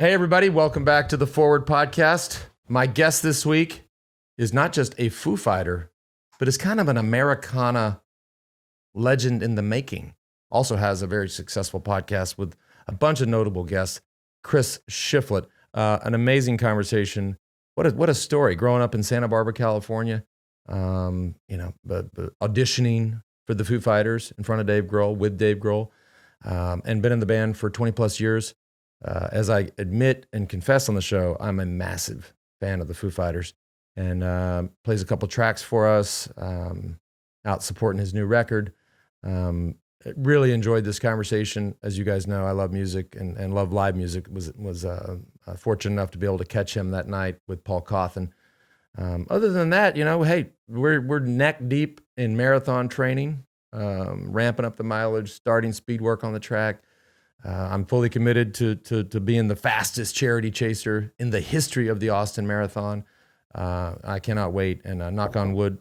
Hey, everybody. Welcome back to the Forward Podcast. My guest this week is not just a Foo Fighter, but is kind of an Americana legend in the making. Also has a very successful podcast with a bunch of notable guests. Chris Shiflett, an amazing conversation. What a story. Growing up in Santa Barbara, California, auditioning for the Foo Fighters in front of Dave Grohl, with Dave Grohl, and been in the band for 20 plus years. As I admit and confess on the show, I'm a massive fan of the Foo Fighters, and plays a couple tracks for us, out supporting his new record. Really enjoyed this conversation. As you guys know, I love music and love live music. Was fortunate enough to be able to catch him that night with Paul Cawthon. Other than that, hey, we're neck deep in marathon training, ramping up the mileage, starting speed work on the track. I'm fully committed to being the fastest charity chaser in the history of the Austin Marathon. I cannot wait, and knock on wood,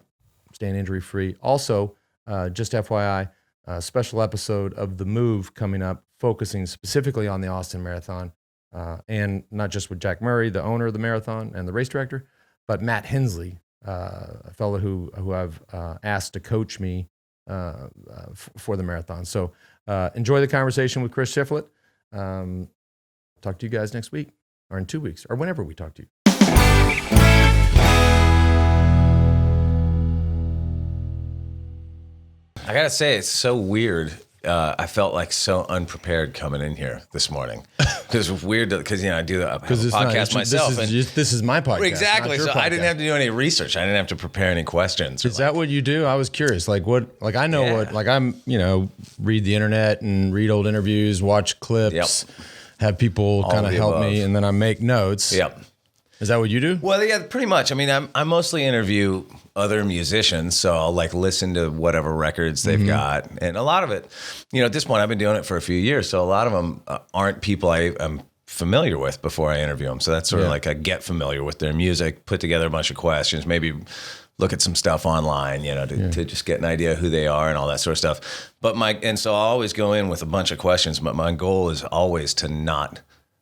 staying injury free. Also, just FYI, a special episode of The Move coming up, focusing specifically on the Austin Marathon, and not just with Jack Murray, the owner of the marathon and the race director, but Matt Hensley, a fellow who I've asked to coach me for the marathon. So enjoy the conversation with Chris Shiflett. Talk to you guys next week, or in 2 weeks, or whenever we talk to you. I gotta say, it's so weird. I felt like so unprepared coming in here this morning. Because it's weird because I do the podcast myself. This is my podcast. Exactly. So I didn't have to do any research. I didn't have to prepare any questions. Is that what you do? I was curious. Read the internet and read old interviews, watch clips, have people kind of help me, and then I make notes. Yep. Is that what you do? Well, yeah, pretty much. I mean, I mostly interview other musicians, so I'll listen to whatever records they've got, and a lot of it, at this point, I've been doing it for a few years, so a lot of them aren't people I'm familiar with before I interview them. So that's sort of I get familiar with their music, put together a bunch of questions, maybe look at some stuff online, to just get an idea of who they are and all that sort of stuff. So I'll always go in with a bunch of questions, but my goal is always to not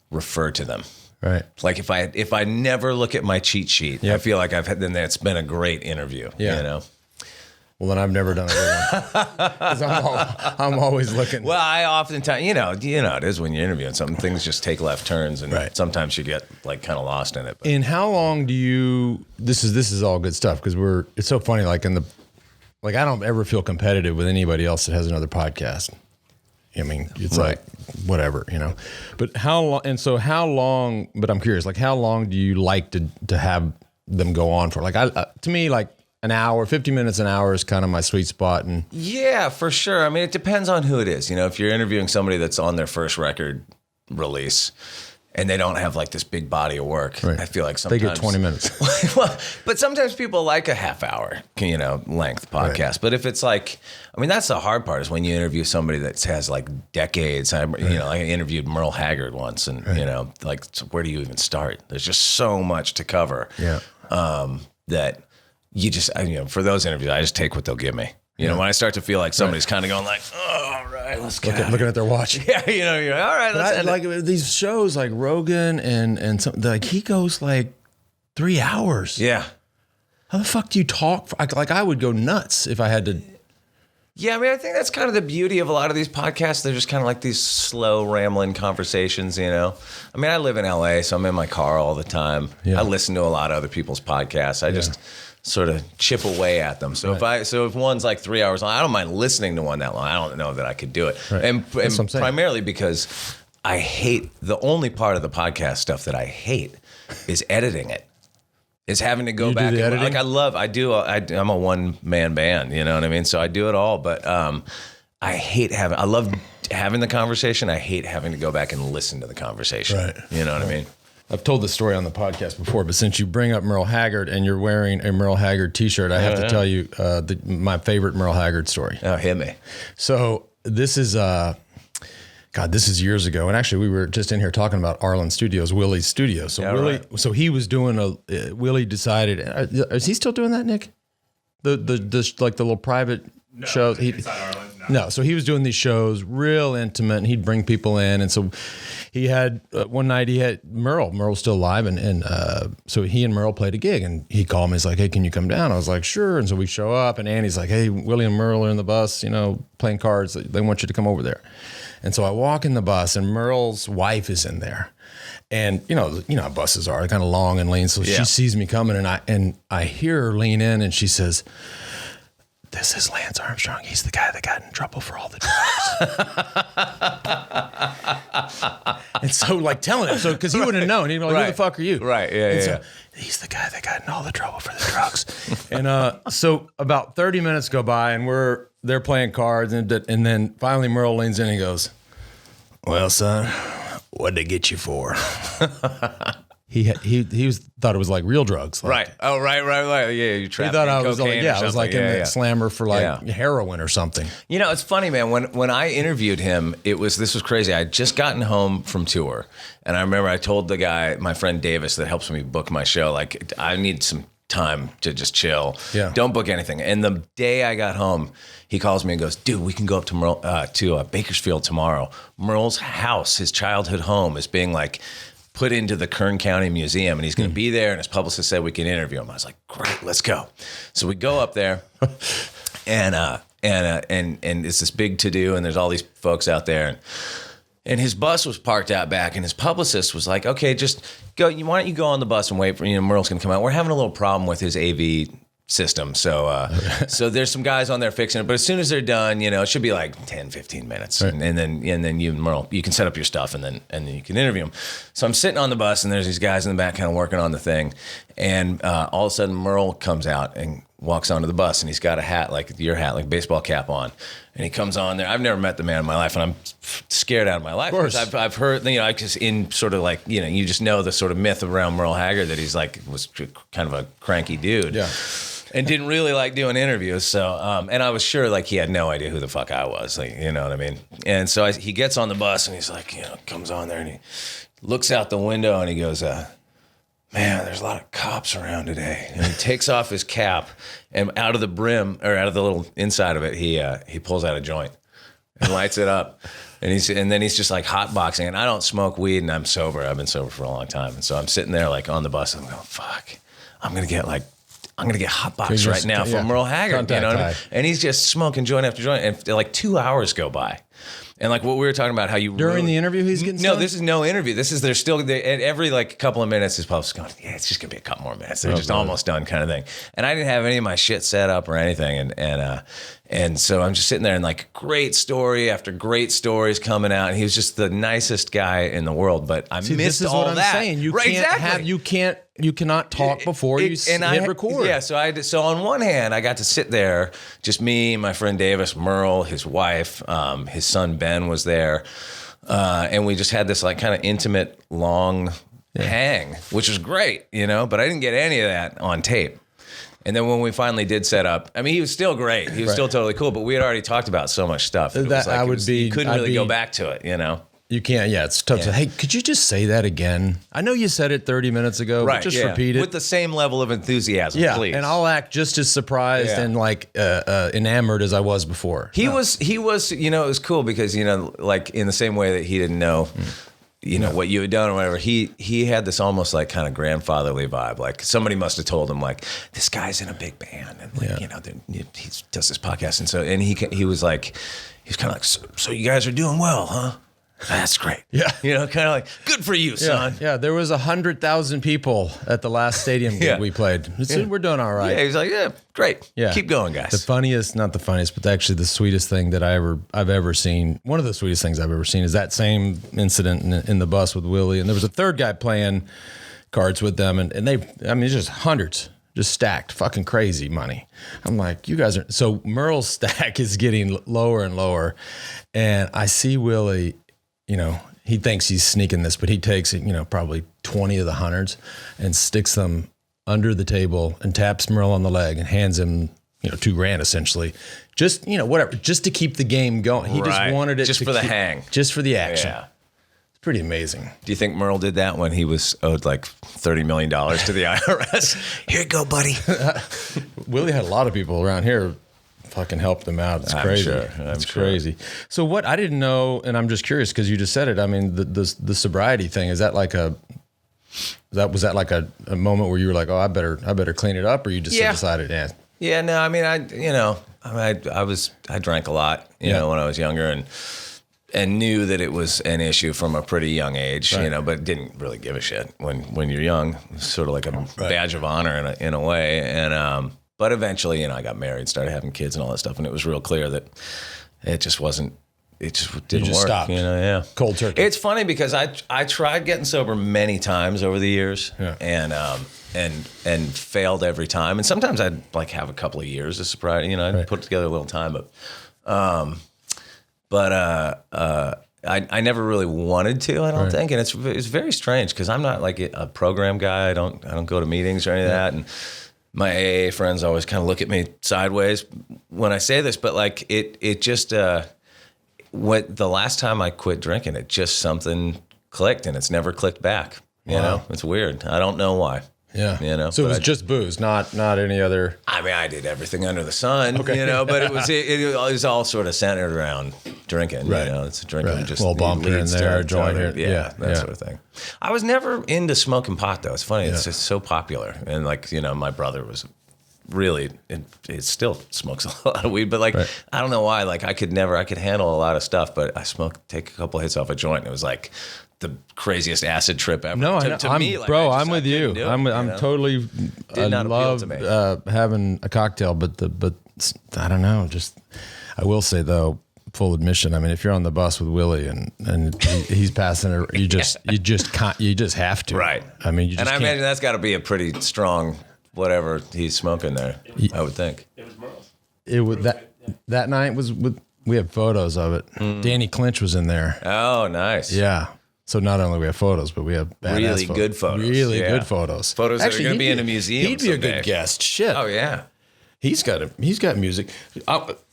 refer to them. Right. Like if I never look at my cheat sheet, I feel like then it's been a great interview. Yeah. Well, then I've never done a good one. 'Cause I'm always looking. Well, I oftentimes, it is when you're interviewing something, things just take left turns, and sometimes you get kind of lost in it. But. And how long do you? This is all good stuff because it's so funny. I don't ever feel competitive with anybody else that has another podcast. I mean, it's whatever, But how long? And so how long? But I'm curious, how long do you like to have them go on for? To me, an hour, 50 minutes, an hour is kind of my sweet spot. And yeah, for sure. I mean, it depends on who it is. If you're interviewing somebody that's on their first record release and they don't have this big body of work, I feel like sometimes they get 20 minutes. But sometimes people like a half hour, length podcast. Right. But if it's that's the hard part is when you interview somebody that has decades. I interviewed Merle Haggard once, and so where do you even start? There's just so much to cover. Yeah. That you just, for those interviews, I just take what they'll give me. When I start to feel like somebody's kind of going oh, all right, let's get looking at their watch. Yeah, you're all right. Let's these shows like Rogan and some, he goes 3 hours. Yeah. How the fuck do you talk? I would go nuts if I had to. Yeah, I think that's kind of the beauty of a lot of these podcasts. They're just kind of these slow, rambling conversations, I live in LA, so I'm in my car all the time. Yeah. I listen to a lot of other people's podcasts. I just sort of chip away at them. So if one's 3 hours long, I don't mind listening to one that long. I don't know that I could do it. Right. And primarily because I hate, the only part of the podcast stuff that I hate is editing it. Is having to go back and I'm a one-man band, you know what I mean? So I do it all, but I love having the conversation. I hate having to go back and listen to the conversation. Right. You know what I mean? I've told this story on the podcast before, but since you bring up Merle Haggard and you're wearing a Merle Haggard t-shirt, I have to tell you my favorite Merle Haggard story. Oh, hit me. So this is, this is years ago. And actually we were just in here talking about Arlen Studios, Willie's studio. So so he was doing Willie decided, is he still doing that, Nick? The little private shows. No, so he was doing these shows real intimate and he'd bring people in. And so he had one night he had Merle's still alive, and so he and Merle played a gig, and he called me. He's like, "Hey, can you come down?" I was like, "Sure." And so we show up, and Annie's like, "Hey, Willie and Merle are in the bus, playing cards. They want you to come over there." And so I walk in the bus, and Merle's wife is in there. And you know how buses are, kind of long and lean. So she sees me coming, and I hear her lean in, and she says, "This is Lance Armstrong. He's the guy that got in trouble for all the drugs." And so, like, telling him, because he wouldn't have known. He'd be like, "Who the fuck are you?" Right. Yeah. And so, he's the guy that got in all the trouble for the drugs. And so about 30 minutes go by, and they're playing cards, and then finally Merle leans in and he goes, "Well, son, what'd they get you for?" He thought it was like real drugs. Like, right. Oh, right. Yeah, you trapped. He thought I was like, I was like in the slammer for heroin or something. It's funny, man. When I interviewed him, this was crazy. I had just gotten home from tour, and I remember I told the guy, my friend Davis, that helps me book my show, like, I need some time to just chill. Yeah. Don't book anything. And the day I got home, he calls me and goes, "Dude, we can go up to Bakersfield tomorrow. Merle's house, his childhood home, is being like put into the Kern County Museum, and he's going to be there, and his publicist said we can interview him." I was like, "Great, let's go." So we go up there, and it's this big to-do, and there's all these folks out there, and his bus was parked out back, and his publicist was like, "Okay, just go. Why don't you go on the bus and wait for Merle's going to come out. We're having a little problem with his AV system. So so there's some guys on there fixing it. But as soon as they're done, it should be like 10, 15 minutes. Right. And then you and Merle, you can set up your stuff and then you can interview them." So I'm sitting on the bus, and there's these guys in the back kind of working on the thing. And all of a sudden Merle comes out and walks onto the bus, and he's got a hat, like your hat, like a baseball cap on. And he comes on there. I've never met the man in my life, and I'm scared out of my life. Of course. I've heard, I just in sort of like, you just know the sort of myth around Merle Haggard that he's like, was kind of a cranky dude. Yeah. And didn't really like doing interviews. So, and I was sure like he had no idea who the fuck I was. Like, you know what I mean? And so he gets on the bus, and he's like, comes on there, and he looks out the window, and he goes, "Man, there's a lot of cops around today." And he takes off his cap, and out of the brim, or out of the little inside of it, he pulls out a joint and lights it up. And then he's just like hotboxing. And I don't smoke weed, and I'm sober. I've been sober for a long time. And so I'm sitting there like on the bus, and I'm going, fuck, I'm going to get hotboxed right now from Merle Haggard. You know what I mean? And he's just smoking joint after joint. And like 2 hours go by. And like what we were talking about, how you during the interview he's getting no, this is no interview. This is at every like couple of minutes his publicist going, "Yeah, it's just gonna be a couple more minutes. They're just almost done," kind of thing. And I didn't have any of my shit set up or anything, and so I'm just sitting there, and like great story after great stories coming out. And he was just the nicest guy in the world. But I missed this is all what I'm that. Saying. You cannot talk before you hit record. Yeah, so on one hand, I got to sit there, just me, my friend Davis, Merle, his wife, his son Ben was there, and we just had this like kind of intimate, long hang, which was great, but I didn't get any of that on tape. And then when we finally did set up, I mean, he was still great. He was still totally cool, but we had already talked about so much stuff. You couldn't really go back to it, You can't, it's tough to, hey, could you just say that again? I know you said it 30 minutes ago, but just repeat it. With the same level of enthusiasm, please. And I'll act just as surprised and like enamored as I was before. He was, it was cool because, like in the same way that he didn't know, what you had done or whatever, he had this almost like kind of grandfatherly vibe. Like somebody must have told him like, this guy's in a big band and like, he does this podcast. And he was like, he was kind of like, so you guys are doing well, huh? That's great. Yeah. Kind of like, good for you, son. Yeah. There was 100,000 people at the last stadium gig we played. We're doing all right. Yeah. He's like, yeah, great. Yeah. Keep going, guys. The funniest, not the funniest, but actually the sweetest thing that I've ever seen, one of the sweetest things I've ever seen is that same incident in the bus with Willie. And there was a third guy playing cards with them. And it's just hundreds, just stacked, fucking crazy money. I'm like, you guys are, so Merle's stack is getting lower and lower. And I see Willie, he thinks he's sneaking this, but he takes it, probably 20 of the hundreds and sticks them under the table and taps Merle on the leg and hands him, $2,000 essentially. Just, whatever, just to keep the game going. He just wanted it just for the hang. Just for the action. Yeah. It's pretty amazing. Do you think Merle did that when he was owed like $30 million to the IRS? Here you go, buddy. Willie had a lot of people around here fucking helped them out. It's I'm crazy. sure. It's crazy. So what I didn't know, and I'm just curious because you just said it. I mean, the sobriety thing, is that like was that like a moment where you were like, oh, I better clean it up, or you just decided, yeah. Yeah, no, I mean, I drank a lot, you know, when I was younger, and knew that it was an issue from a pretty young age, you know, but didn't really give a shit when you're young. It's sort of like a badge of honor in a way. And but eventually, you know, I got married, started having kids and all that stuff, and it was real clear that it just wasn't. It just didn't work. Stopped. You know, yeah. Cold turkey. It's funny because I tried getting sober many times over the years, and failed every time. And sometimes I'd like have a couple of years of sobriety. You know, I'd put together a little time, but I never really wanted to. I don't think, and it's very strange because I'm not like a program guy. I don't go to meetings or any of that, and my AA friends always kind of look at me sideways when I say this. But like it just what the last time I quit drinking, it just something clicked, and it's never clicked back. You know, it's weird. I don't know why. Yeah. You know, so it was just booze, not any other. I mean, I did everything under the sun, you know, but it was all sort of centered around drinking. Right. You know, it's drinking just a little bump here and there, joint here. Yeah, that sort of thing. I was never into smoking pot, though. It's funny. It's just so popular. And like, you know, my brother was really, it still smokes a lot of weed, but like, I don't know why. Like I could handle a lot of stuff, but take a couple hits off a joint, and it was like the craziest acid trip ever. No, to me, like, bro, I'm with you. I'm totally. I love having a cocktail, but I don't know. Just I will say though, full admission. I mean, if you're on the bus with Willie and he's passing, you just have to. Right. I mean, you just can't. Imagine that's got to be a pretty strong whatever he's smoking there. I would think. It was Merle's. It was that night was with. We have photos of it. Danny Clinch was in there. Oh, nice. Yeah. So not only we have photos, but we have really good photos. Really good photos. Photos that are going to be in a museum. He'd be a good guest. Shit. Oh yeah. He's got music.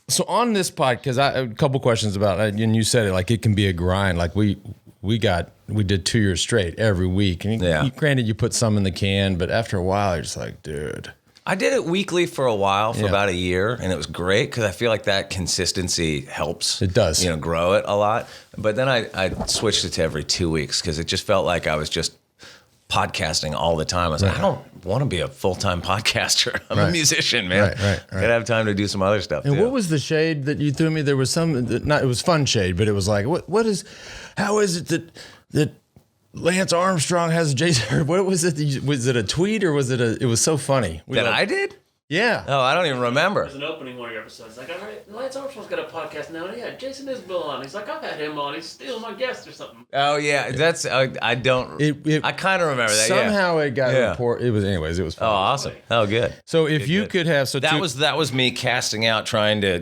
So on this pod, because a couple questions about it, and you said it, like it can be a grind. Like we did 2 years straight every week, and granted you put some in the can, but after a while you're just like, dude. I did it weekly for a while, for about a year, and it was great because I feel like that consistency helps. It does. You know, grow it a lot. But then I switched it to every 2 weeks because it just felt like I was just podcasting all the time. I was like, I don't want to be a full-time podcaster. I'm a musician, man. Right. Gotta have time to do some other stuff, and too. what was the shade that you threw me? There was some, it was fun shade, but it was like, how is it that Lance Armstrong has Jason? What was it? Was it a tweet or was it it was so funny. I did? Yeah. Oh, I don't even remember. There's an opening one of your episodes. Like, all right, Lance Armstrong's got a podcast now. And yeah, Jason Isbell on. He's like, I've had him on. He's stealing my guest or something. Oh yeah, that's I don't. I kind of remember that. Somehow it got report. It was anyways. It was fun. Oh, awesome. Oh, good. So if you could have that was me casting out, trying to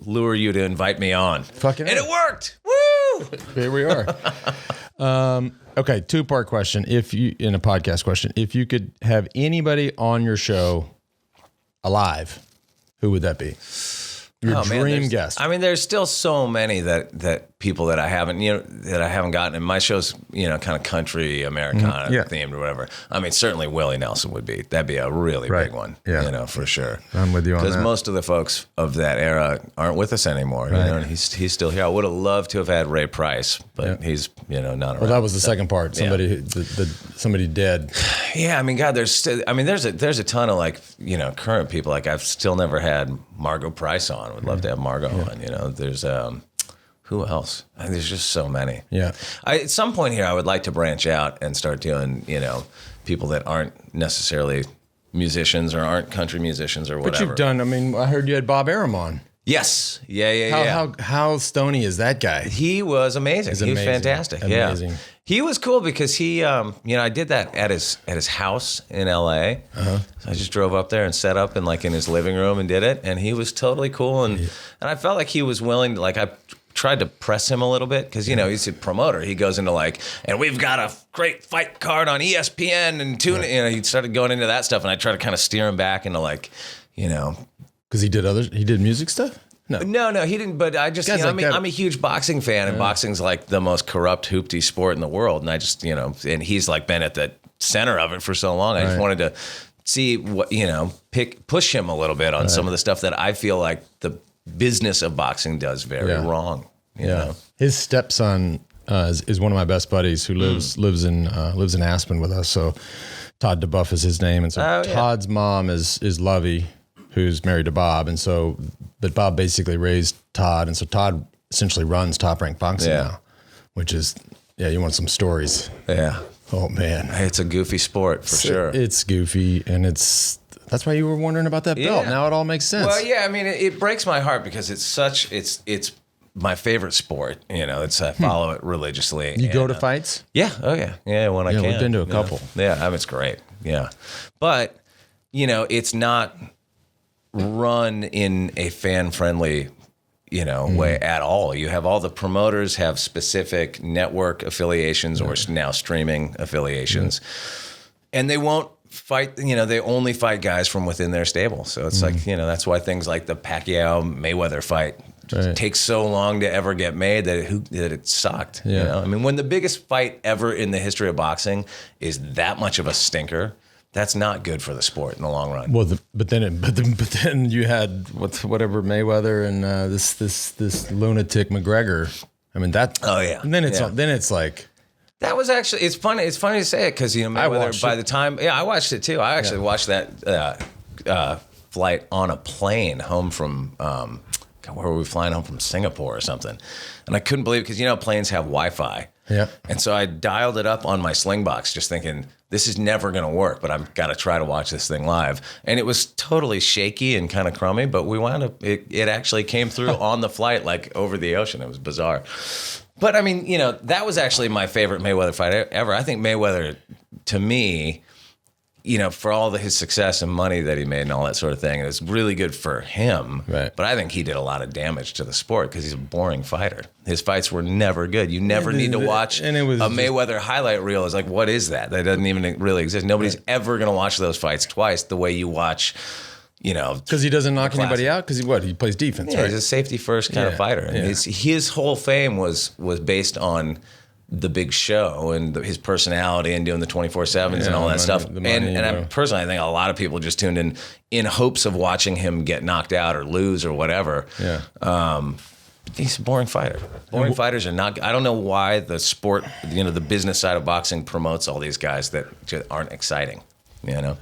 lure you to invite me on. Fucking and it worked. Woo! Here we are. Okay, 2-part question. In a podcast question, if you could have anybody on your show alive, who would that be? Your dream guest. I mean, there's still so many that people that I haven't gotten. And my show's kind of country Americana themed or whatever. I mean, certainly Willie Nelson that'd be a really big one. Yeah, for sure. I'm with you on that. Because most of the folks of that era aren't with us anymore. Right. And he's still here. I would have loved to have had Ray Price, but he's not around. Well, that was the second part. Somebody somebody dead. Yeah, I mean, God, there's a ton of current people. Like I've still never had Margot Price on. Would love to have Margot on. There's who else? There's just so many. Yeah. At some point here, I would like to branch out and start doing people that aren't necessarily musicians or aren't country musicians or whatever. But you've done. I mean, I heard you had Bob Arum on. Yes. Yeah. How stony is that guy? He was amazing. He was fantastic. Amazing. Yeah. He was cool because he, I did that at his house in L.A. So I just drove up there and set up in his living room and did it, and he was totally cool, and I felt like he was willing to, I tried to press him a little bit because he's a promoter. He goes into and we've got a great fight card on ESPN and tune. He started going into that stuff, and I tried to kind of steer him back into because he did music stuff. No, he didn't. But I just, I'm a huge boxing fan, and boxing's like the most corrupt hoopty sport in the world. And I just, and he's been at the center of it for so long. I just wanted see what, push him a little bit on some of the stuff that I feel like the business of boxing does very wrong. You know? His stepson is one of my best buddies who lives in Aspen with us. So Todd DeBuff is his name, and so Todd's mom is Lovey, who's married to Bob, and so but Bob basically raised Todd, and so Todd essentially runs Top Rank Boxing now, which is you want some stories? Yeah. Oh man, It's a goofy sport for sure. It's goofy, and that's why you were wondering about that belt. Now it all makes sense. Well, yeah, I mean, it breaks my heart because it's my favorite sport. I follow it religiously. You go to fights? Yeah. Oh yeah. Yeah. When I can. We've been to a couple. Yeah. It's great. Yeah. But, it's not run in a fan friendly, way at all. You have all the promoters have specific network affiliations or now streaming affiliations, and they won't fight. They only fight guys from within their stable. So it's like, that's why things like the Pacquiao Mayweather fight takes so long to ever get made that it sucked. I mean, when the biggest fight ever in the history of boxing is that much of a stinker, that's not good for the sport in the long run. Well, but then you had whatever Mayweather and this lunatic McGregor. I mean that. Oh yeah. And then it's like. That was actually, it's funny to say it because, Mayweather, by the time, I watched it too. I actually watched that flight on a plane home from, where were we flying home from? Singapore or something. And I couldn't believe it because, planes have Wi-Fi. Yeah. And so I dialed it up on my Slingbox just thinking, this is never going to work, but I've got to try to watch this thing live. And it was totally shaky and kind of crummy, but we wound up, it actually came through on the flight, like over the ocean. It was bizarre. But I mean, that was actually my favorite Mayweather fight ever. I think Mayweather, to me, for all his success and money that he made and all that sort of thing, it was really good for him. Right. But I think he did a lot of damage to the sport because he's a boring fighter. His fights were never good. You never need to watch a Mayweather highlight reel. It's like, what is that? That doesn't even really exist. Nobody's ever going to watch those fights twice the way you watch, because he doesn't knock anybody out. Because he plays defense. Yeah, right? He's a safety first kind of fighter. And his whole fame was based on the big show and his personality and doing the 24/7s and all that stuff. I personally, I think a lot of people just tuned in hopes of watching him get knocked out or lose or whatever. Yeah. He's a boring fighter. Boring fighters are not. I don't know why the sport, the business side of boxing promotes all these guys that just aren't exciting. Yeah.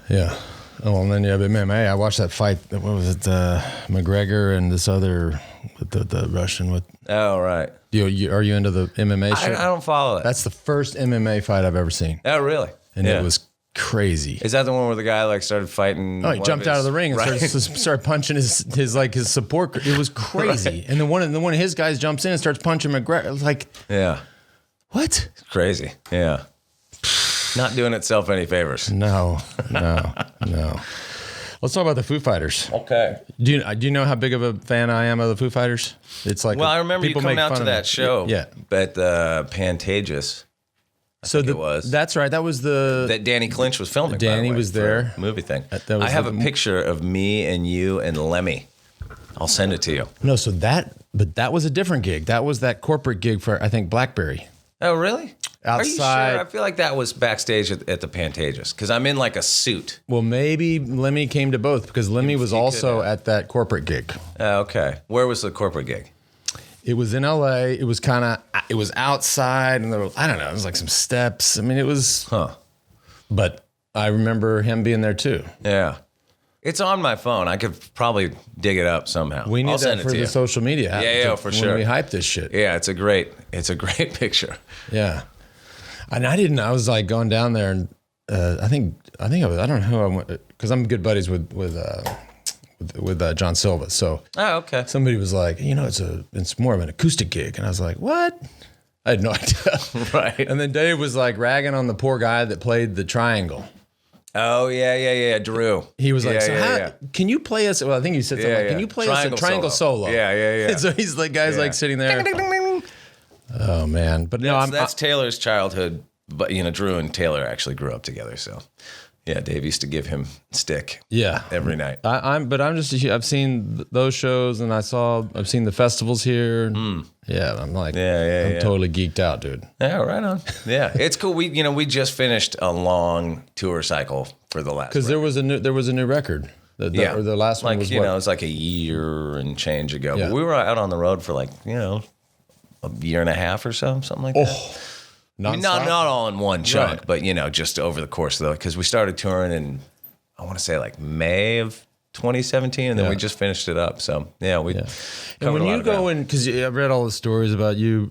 Oh, and then but man, I watched that fight. What was it? McGregor and this other, the Russian with. Oh right. Are you into the MMA shit? I don't follow it. That's the first MMA fight I've ever seen. Oh really? And it was crazy. Is that the one where the guy started fighting? Oh, he jumped out of the ring and started punching his support. It was crazy. Right. And then one of his guys jumps in and starts punching McGregor. It was like, what? It's crazy. Yeah. Not doing itself any favors. No. Let's talk about the Foo Fighters. Okay. Do you know how big of a fan I am of the Foo Fighters? It's like I remember you coming out to that show. Yeah. At Pantages. It was. That's right. That was that Danny Clinch was filming. Danny was there. Movie thing. I have a picture of me and you and Lemmy. I'll send it to you. No, but that was a different gig. That was that corporate gig for I think BlackBerry. Oh really? Outside. Are you sure? I feel like that was backstage at the Pantages because I'm in like a suit. Well, maybe Lemmy came to both because Lemmy was also at that corporate gig. Okay. Where was the corporate gig? It was in LA. It was outside and there was, I don't know, it was like some steps. I mean, it was, but I remember him being there too. Yeah. It's on my phone. I could probably dig it up somehow. We need that for the social media. Yeah, for sure. When we hype this shit. Yeah, it's a great picture. Yeah. And I was like going down there and I don't know who I went, because I'm good buddies with John Silva. So okay. Somebody was like, it's more of an acoustic gig. And I was like, what? I had no idea. Right. And then Dave was like ragging on the poor guy that played the triangle. Oh, yeah. Drew. He was like, can you play us? Well, I think you said something like, can you play us a triangle solo? Yeah. And so he's like, like sitting there. Ding, ding, ding. Oh, man. But that's Taylor's childhood. But, Drew and Taylor actually grew up together. So, yeah, Dave used to give him stick every night. I've seen those shows and I've seen the festivals here. Yeah, I'm like, I'm totally geeked out, dude. Yeah, right on. Yeah, it's cool. We just finished a long tour cycle for the last. Because there was a new record. Or the last one was it was like a year and change ago. Yeah. But we were out on the road for like a year and a half or something like that. Not all in one chunk, but just over the course of because we started touring in, I want to say like May of 2017, and then we just finished it up. So we. And when you go in, because I've read all the stories about you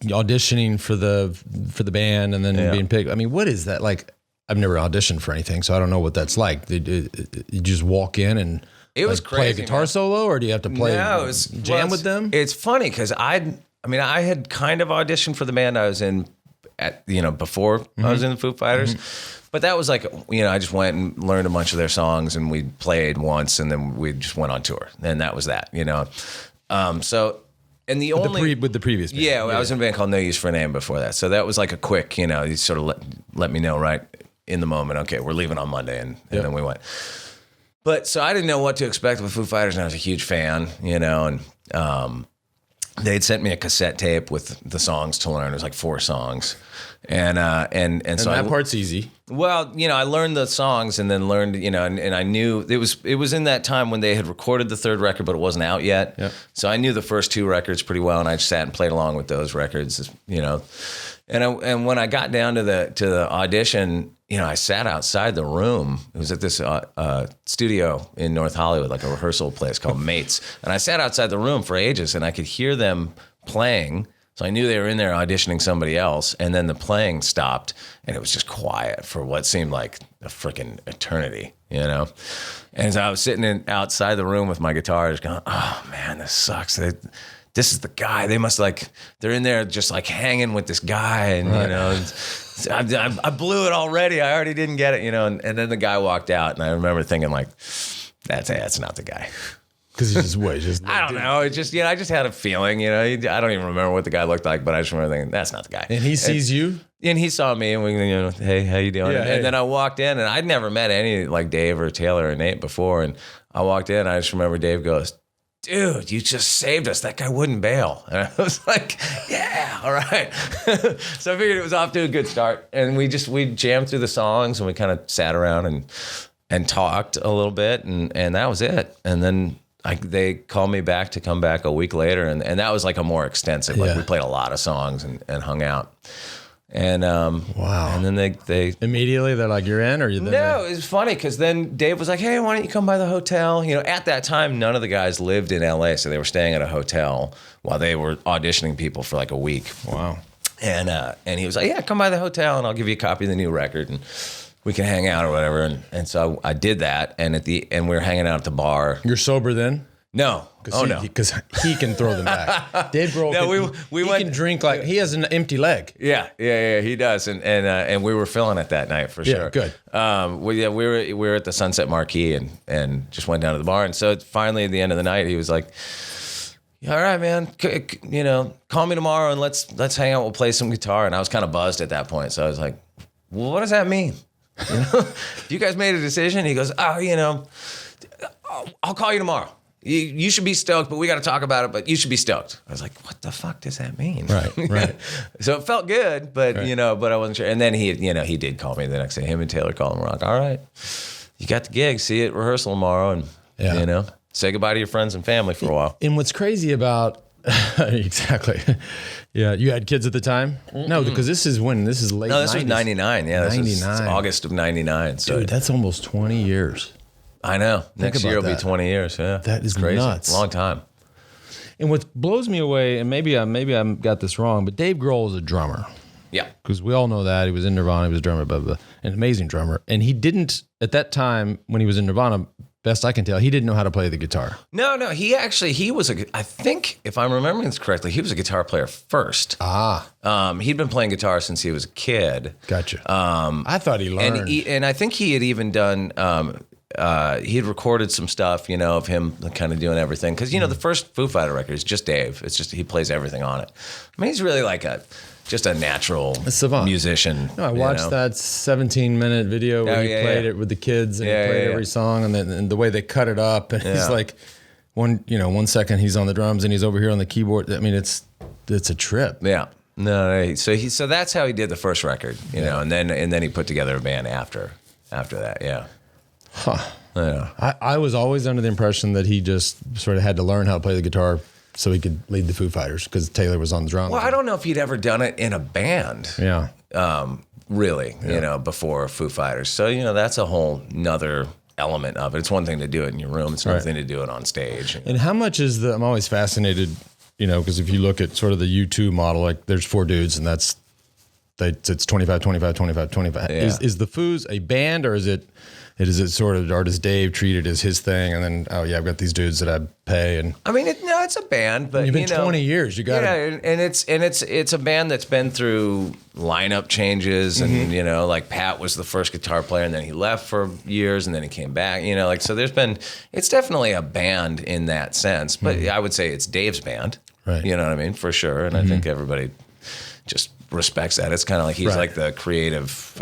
auditioning for the band and then being picked. I mean, what is that like? I've never auditioned for anything, so I don't know what that's like. You just walk in and it was crazy, play a guitar solo, or do you have to play jam with them? It's funny because I had kind of auditioned for the band I was in at before I was in the Foo Fighters. But that was like, I just went and learned a bunch of their songs, and we played once, and then we just went on tour, and that was that, So, and the with the previous band. Yeah, I was in a band called No Use for a Name before that, so that was like a quick, you sort of let me know right in the moment. Okay, we're leaving on Monday, and then we went. But so I didn't know what to expect with Foo Fighters, and I was a huge fan, and they'd sent me a cassette tape with the songs to learn. It was like 4 songs. And so that part's easy. Well, I learned the songs and then learned, and I knew it was in that time when they had recorded the 3rd record, but it wasn't out yet. Yep. So I knew the first 2 records pretty well, and I just sat and played along with those records, And when I got down to the audition, I sat outside the room. It was at this studio in North Hollywood, like a rehearsal place called Mates. And I sat outside the room for ages, and I could hear them playing. So I knew they were in there auditioning somebody else. And then the playing stopped, and it was just quiet for what seemed like a freaking eternity, And so I was sitting outside the room with my guitar, just going, oh, man, this sucks. This is the guy. They must they're in there just like hanging with this guy. And, I blew it already. I already didn't get it, And then the guy walked out, and I remember thinking like, that's not the guy. Because he's just I don't know. It just, I just had a feeling, I don't even remember what the guy looked like, but I just remember thinking, that's not the guy. And he sees you? And he saw me, and we, hey, how you doing? And then I walked in, and I'd never met any like Dave or Taylor or Nate before. And I walked in, and I just remember Dave goes, dude, you just saved us. That guy wouldn't bail. And I was like, yeah, all right. So I figured it was off to a good start. And we jammed through the songs, and we kind of sat around and talked a little bit, and that was it. And then they called me back to come back a week later, and that was like a more extensive, like we played a lot of songs and hung out. And wow. And then they immediately they're like, you're in, or you? No, it was funny because then Dave was like, hey, why don't you come by the hotel? At that time, none of the guys lived in LA, so they were staying at a hotel while they were auditioning people for like a week. Wow. And he was like, yeah, come by the hotel, and I'll give you a copy of the new record, and we can hang out or whatever. And so I did that, and we were hanging out at the bar. You're sober then? No. No. Because he can throw them back. Dave Grohl can drink like he has an empty leg. Yeah, he does. And we were feeling it that night for sure. Yeah, good. We were at the Sunset Marquee and just went down to the bar. And so finally at the end of the night, he was like, all right, man, call me tomorrow and let's hang out. We'll play some guitar. And I was kind of buzzed at that point. So I was like, well, what does that mean? You guys made a decision? He goes, oh, I'll call you tomorrow. You should be stoked, but we got to talk about it, but you should be stoked. I was like, what the fuck does that mean? Right. So it felt good, but, but I wasn't sure. And then he did call me the next day. Him and Taylor called him. We're like, all right, you got the gig. See you at rehearsal tomorrow. And, say goodbye to your friends and family for a while. And what's crazy about, exactly. Yeah. You had kids at the time? Mm-mm. No, because this is late 90s. No, this was 99. Yeah. 99. This was August of 99. So. Dude, that's almost 20 years. I know. Next year will be 20 years. Yeah, that is crazy. Nuts. Long time. And what blows me away, and maybe I got this wrong, but Dave Grohl is a drummer. Yeah, because we all know that he was in Nirvana, he was a drummer, blah, blah, blah, an amazing drummer, and he didn't at that time when he was in Nirvana. Best I can tell, he didn't know how to play the guitar. No, he was I think if I'm remembering this correctly, he was a guitar player first. He'd been playing guitar since he was a kid. Gotcha. I thought he learned, and I think he had even done. He had recorded some stuff, of him kind of doing everything. Because, the first Foo Fighter record is just Dave. It's just he plays everything on it. I mean, he's really like just a natural musician. No, I watched that 17-minute video where he played it with the kids and he played every song and the way they cut it up. And he's like, one second he's on the drums and he's over here on the keyboard. I mean, it's a trip. Yeah. No. So that's how he did the first record, you know, and then he put together a band after that. Yeah. Huh. Yeah. I was always under the impression that he just sort of had to learn how to play the guitar so he could lead the Foo Fighters because Taylor was on the drums. Well, I don't know if he'd ever done it in a band. Yeah. Really, you know, before Foo Fighters. So, you know, that's a whole nother element of it. It's one thing to do it in your room. It's another thing to do it on stage. And how much is I'm always fascinated, you know, because if you look at sort of the U2 model, like there's 4 dudes and it's 25, 25, 25, 25. Yeah. Is the Foos a band or is it sort of, or does Dave treat it as his thing? And then, oh yeah, I've got these dudes that I pay. And I mean, it's a band, but you've been 20 years. You got and it's a band that's been through lineup changes, and you know, like Pat was the first guitar player, and then he left for years, and then he came back. You know, like so. It's definitely a band in that sense, but I would say it's Dave's band. Right. You know what I mean, for sure. And I think everybody just respects that. It's kind of like he's like the creative,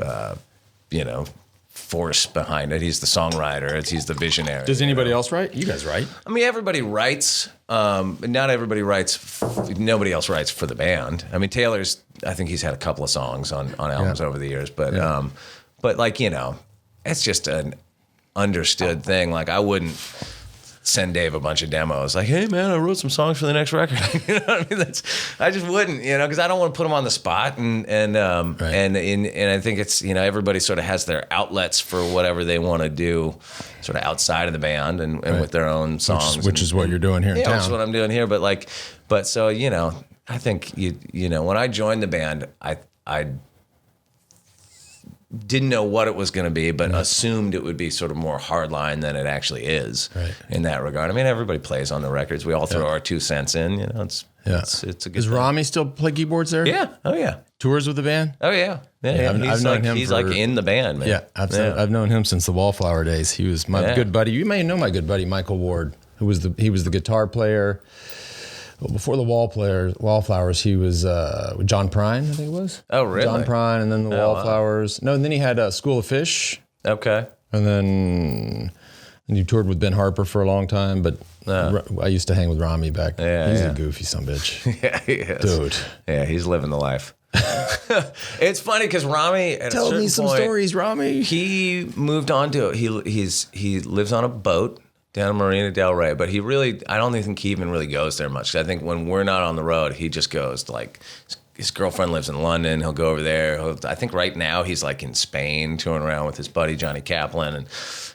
you know, force behind it. He's the songwriter. He's the visionary. Does anybody else write? You guys write? I mean, everybody writes. Not everybody writes. Nobody else writes for the band. I mean, Taylor's. I think he's had a couple of songs on albums over the years, but like you know, it's just an understood thing. Like I wouldn't send Dave a bunch of demos. Like, hey man, I wrote some songs for the next record. You know what I mean? I just wouldn't, you know, because I don't want to put him on the spot. And I think it's, you know, everybody sort of has their outlets for whatever they want to do, sort of outside of the band and with their own songs, which is what you're doing here in town. Which is what I'm doing here. But so you know, I think you know, when I joined the band, I didn't know what it was going to be, but assumed it would be sort of more hardline than it actually is in that regard. I mean, everybody plays on the records. We all throw our 2 cents in. You know, it's a good Does thing. Rami still play keyboards there? Yeah. Oh, yeah. Tours with the band? Oh, yeah. I've known him he's like in the band, man. Yeah, absolutely. I've known him since the Wallflower days. He was my good buddy. You may know my good buddy, Michael Ward, he was the guitar player. Well, before the Wallflowers, he was with John Prine, I think it was. Oh, really? John Prine, and then the Wallflowers. Wow. No, and then he had School of Fish. Okay. And then he toured with Ben Harper for a long time, but I used to hang with Rami back. Yeah, he's a goofy son-bitch. Yeah, he is. Dude. Yeah, he's living the life. It's funny because Rami, at Tell a certain me some point, stories, Rami. He moved on to he lives on a boat down in Marina Del Rey, but I don't think he even really goes there much. I think when we're not on the road, he just goes to like, his girlfriend lives in London. He'll go over there. I think right now he's like in Spain touring around with his buddy Johnny Kaplan, and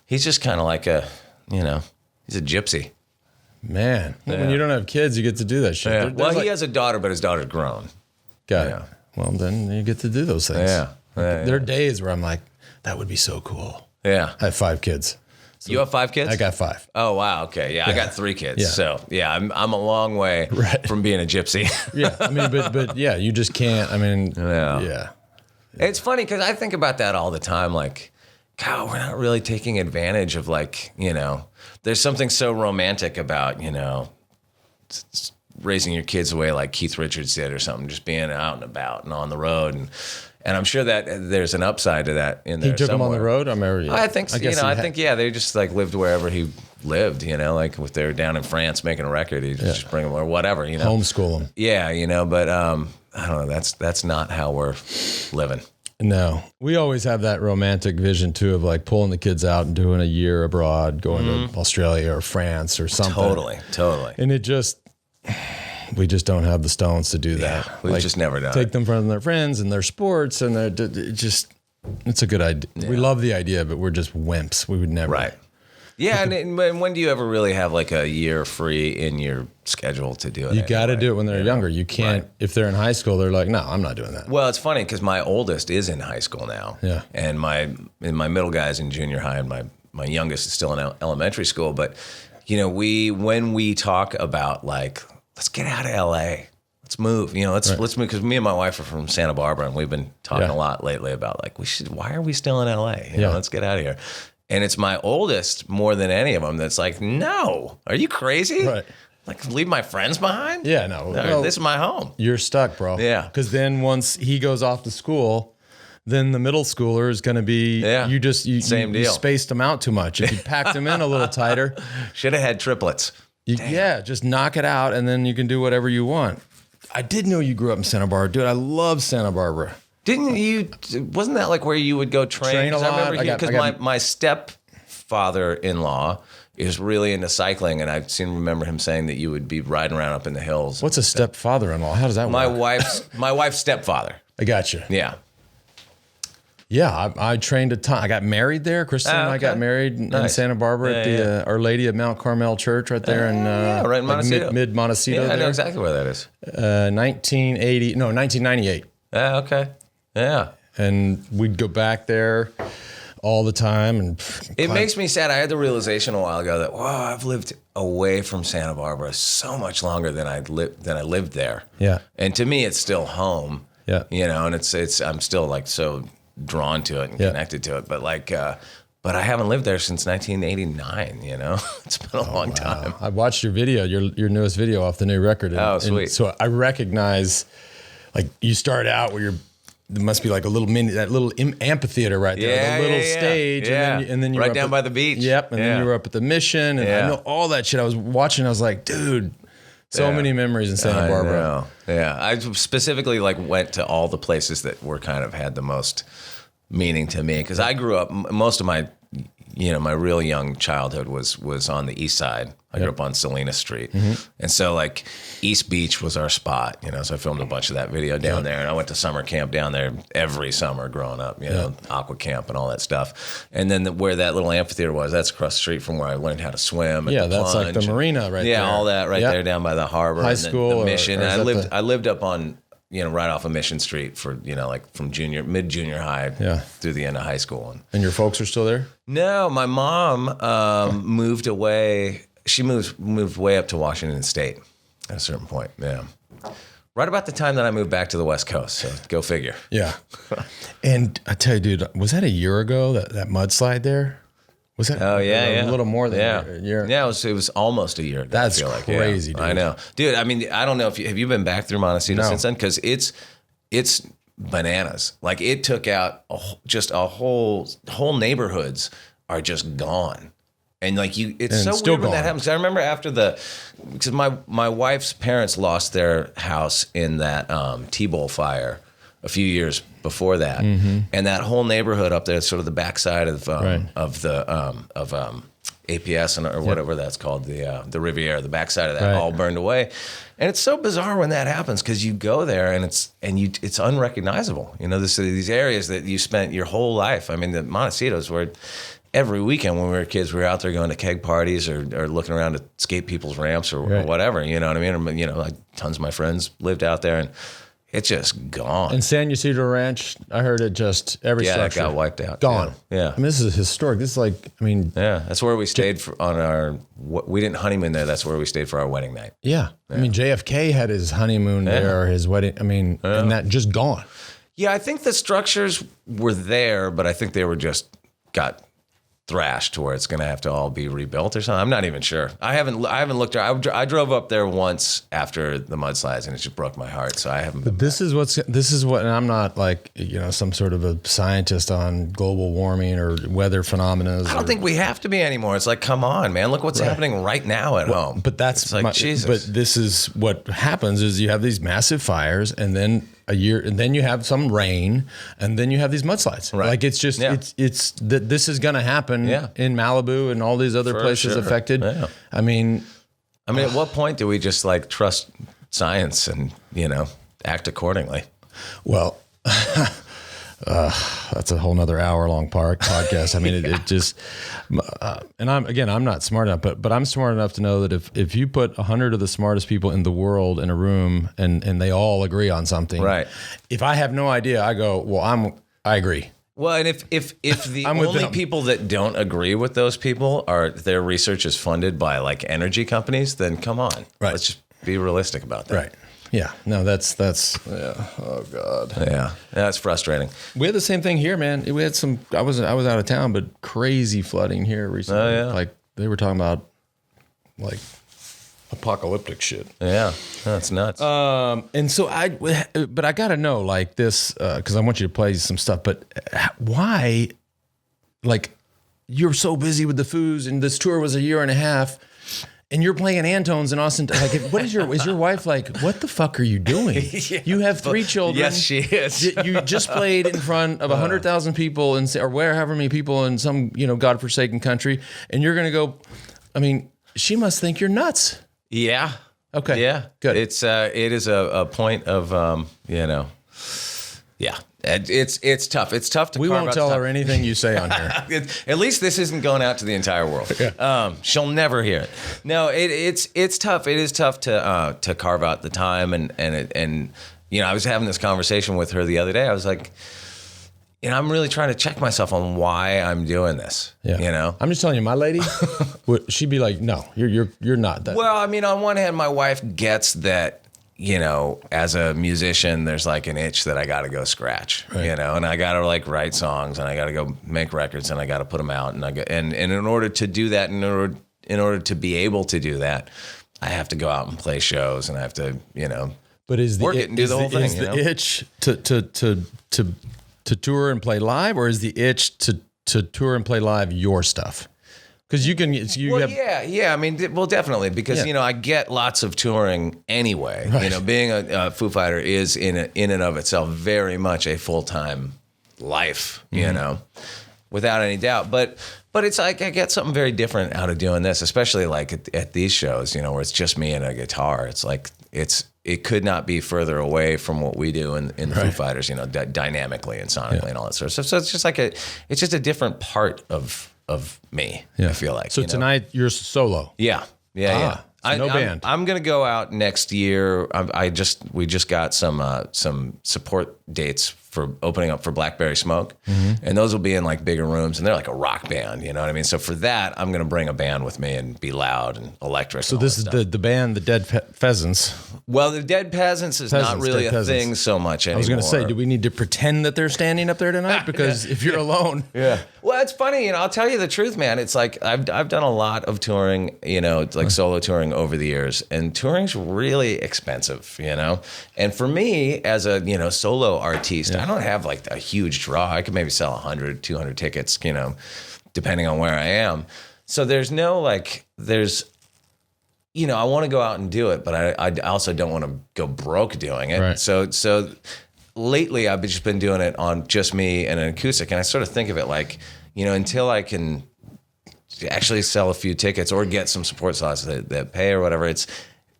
he's just kind of like he's a gypsy. Man, when you don't have kids, you get to do that shit. Yeah. Well, he has a daughter, but his daughter's grown. Got it. Well, then you get to do those things. Yeah. There are days where I'm like, that would be so cool. Yeah. I have 5 kids. So you have 5 kids? I got 5. Oh, wow. Okay. Yeah, I got 3 kids. Yeah. So, yeah, I'm a long way from being a gypsy. Yeah. I mean, but yeah, you just can't. I mean, yeah. It's funny because I think about that all the time. Like, God, we're not really taking advantage of, like, you know, there's something so romantic about, you know, raising your kids away like Keith Richards did or something, just being out and about and on the road. And I'm sure that there's an upside to that in there. He took somewhere. him on the road? I think so. They just like lived wherever he lived, you know, like if they're down in France making a record, he'd just bring them or whatever, you know. Homeschool them. Yeah, you know, but I don't know, that's not how we're living. No. We always have that romantic vision too of like pulling the kids out and doing a year abroad, going to Australia or France or something. Totally. And we just don't have the stones to do that. Yeah, we've just never done Take them from their friends and their sports, and it's a good idea. Yeah. We love the idea, but we're just wimps. We would never. Right. Yeah, and when do you ever really have like a year free in your schedule to do it? You got to do it when they're younger. You can't, if they're in high school, they're like, no, I'm not doing that. Well, it's funny because my oldest is in high school now. Yeah. And my middle guy's in junior high, and my youngest is still in elementary school. But, you know, when we talk about like, let's get out of LA. Let's move. You know, let's move, because me and my wife are from Santa Barbara, and we've been talking a lot lately about like why are we still in LA? You know, let's get out of here. And it's my oldest more than any of them that's like, no, are you crazy? Right. Like leave my friends behind? Yeah, no. Well, this is my home. You're stuck, bro. Yeah. Because then once he goes off to school, then the middle schooler is going to be, you Same deal. spaced them out too much. If you packed them in a little tighter. Should have had triplets. Just knock it out, and then you can do whatever you want. I did know you grew up in Santa Barbara, dude. I love Santa Barbara. Didn't you? Wasn't that like where you would go train? A lot. I remember because my stepfather-in-law is really into cycling, and I remember him saying that you would be riding around up in the hills. What's a stepfather-in-law? How does that work? My wife's stepfather. I got you. Yeah. Yeah, I trained a ton. I got married there. Kristen and I got married in Santa Barbara at the Our Lady of Mount Carmel Church right there in right in Montecito. Mid Montecito. Yeah, I know exactly where that is. 1998. Okay. Yeah. And we'd go back there all the time. And it makes me sad. I had the realization a while ago that, I've lived away from Santa Barbara so much longer than I lived there. Yeah. And to me, it's still home. Yeah. And it's I'm still like so drawn to it and connected to it. But but I haven't lived there since 1989, It's been a long time. I watched your video, your newest video off the new record. Sweet. And so I recognize, like, you start out where there must be like a little amphitheater right there, the little stage, and then you're right down by the beach. Yep, and then you were up at the Mission, and I know all that shit. I was watching, I was like, dude, so many memories in Santa Barbara. Yeah, I specifically went to all the places that were kind of had the most meaning to me because I grew up. Most of my my real young childhood was on the east side. I grew up on Salinas Street. And so East Beach was our spot, so I filmed a bunch of that video down there, and I went to summer camp down there every summer growing up, aqua camp and all that stuff. And then where that little amphitheater was, that's across the street from where I learned how to swim. And that's like the marina right there. Yeah, all that there down by the harbor. High school. The Mission. And I lived up on right off of Mission Street for, from mid-junior high through the end of high school. And your folks are still there? No, my mom moved away. She moved way up to Washington State at a certain point. Yeah. Right about the time that I moved back to the West Coast. So go figure. Yeah. And I tell you, dude, was that a year ago, that mudslide there? Was that a little more than a year? Yeah, it was almost a year ago. That's crazy, dude. I know. Dude, I mean, I don't know have you been back through Montecito since then? Because it's bananas. It took out whole neighborhoods are just gone. And it's so weird when that happens. I remember because my wife's parents lost their house in that T-Bowl fire a few years before that, and that whole neighborhood up there, sort of the backside of APS or whatever that's called, the Riviera, the backside of that all burned away, and it's so bizarre when that happens because you go there and it's unrecognizable. These areas that you spent your whole life. I mean, the Montecitos were. Every weekend when we were kids, we were out there going to keg parties or looking around to skate people's ramps or whatever. You know what I mean? Or, tons of my friends lived out there, and it's just gone. And San Ysidro Ranch, I heard it just every structure. It got wiped out. Gone. Yeah. I mean, this is historic. This is that's where we stayed we didn't honeymoon there. That's where we stayed for our wedding night. Yeah. I mean, JFK had his honeymoon there, his wedding. I mean, and that just gone. Yeah, I think the structures were there, but I think they were just got thrashed to where it's going to have to all be rebuilt or something. I'm not even sure. I haven't looked there. I drove up there once after the mudslides and it just broke my heart. So I haven't. But this is what, and I'm not some sort of a scientist on global warming or weather phenomena. I don't think we have to be anymore. It's come on, man, look what's happening right now at home. But that's Jesus. But this is what happens is you have these massive fires and then a year, and then you have some rain, and then you have these mudslides. Right. It's just it's that this is going to happen in Malibu and all these other places affected. Yeah. I mean, at what point do we just trust science and act accordingly? Well, that's a whole nother hour-long podcast. I mean, it just, and I'm not smart enough, but I'm smart enough to know that if you put 100 of the smartest people in the world in a room and they all agree on something, right? If I have no idea, I go, well, I agree. Well, and if the only people that don't agree with those people their research is funded by energy companies, then come on, let's just be realistic about that, right? Yeah, no, that's oh God. Yeah, that's frustrating. We had the same thing here, man. We had I was out of town, but crazy flooding here recently. Oh, yeah. They were talking about apocalyptic shit. Yeah, that's nuts. And so I got to know this because I want you to play some stuff. But why, you're so busy with the Foos, and this tour was a year and a half. and you're playing Antones in Austin. Like, what is your wife like? What the fuck are you doing? You have 3 children. Yes, she is. You just played in front of 100,000 people or wherever many people in some godforsaken country, and you're gonna go. I mean, she must think you're nuts. Yeah. Okay. Yeah. Good. It is a point of yeah. It's tough. It's tough to. We carve won't out tell the her anything you say on here. At least this isn't going out to the entire world. She'll never hear it. No, it's tough. It is tough to carve out the time and I was having this conversation with her the other day. I was like, I'm really trying to check myself on why I'm doing this. Yeah. I'm just telling you, my lady, she'd be like, no, you're not that. Well, I mean, on one hand, my wife gets that. As a musician, there's like an itch that I got to go scratch, right. And I got to like write songs and I got to go make records and I got to put them out. And in order to do that, in order to be able to do that, I have to go out and play shows and I have to, but is the work it and do the whole thing. Is the itch to tour and play live, or is the itch to tour and play live your stuff? Because I mean, well, definitely, because I get lots of touring anyway. Right. Being a Foo Fighter is in and of itself very much a full-time life, without any doubt. But it's like I get something very different out of doing this, especially like at these shows, where it's just me and a guitar. It's like it could not be further away from what we do in the Foo Fighters, dynamically and sonically and all that sort of stuff. So it's just like it's just a different part of me. I feel like. So tonight you're solo. Yeah. So no band. I'm gonna go out next year. We just got some support dates for opening up for Blackberry Smoke, and those will be in like bigger rooms, and they're like a rock band. You know what I mean? So for that, I'm gonna bring a band with me and be loud and electric. So this is the band, the Dead Pheasants. Well, the Dead Peasants is not really a thing so much anymore. I was going to say, do we need to pretend that they're standing up there tonight? Because if you're alone. Yeah. Well, it's funny, I'll tell you the truth, man. It's like I've done a lot of touring, like solo touring over the years, and touring's really expensive, And for me, as a, solo artiste, I don't have like a huge draw. I could maybe sell 100, 200 tickets, depending on where I am. So there's no I want to go out and do it, but I also don't want to go broke doing it. Right. So lately I've just been doing it on just me and an acoustic, and I sort of think of it like, until I can actually sell a few tickets or get some support slots that pay or whatever, it's,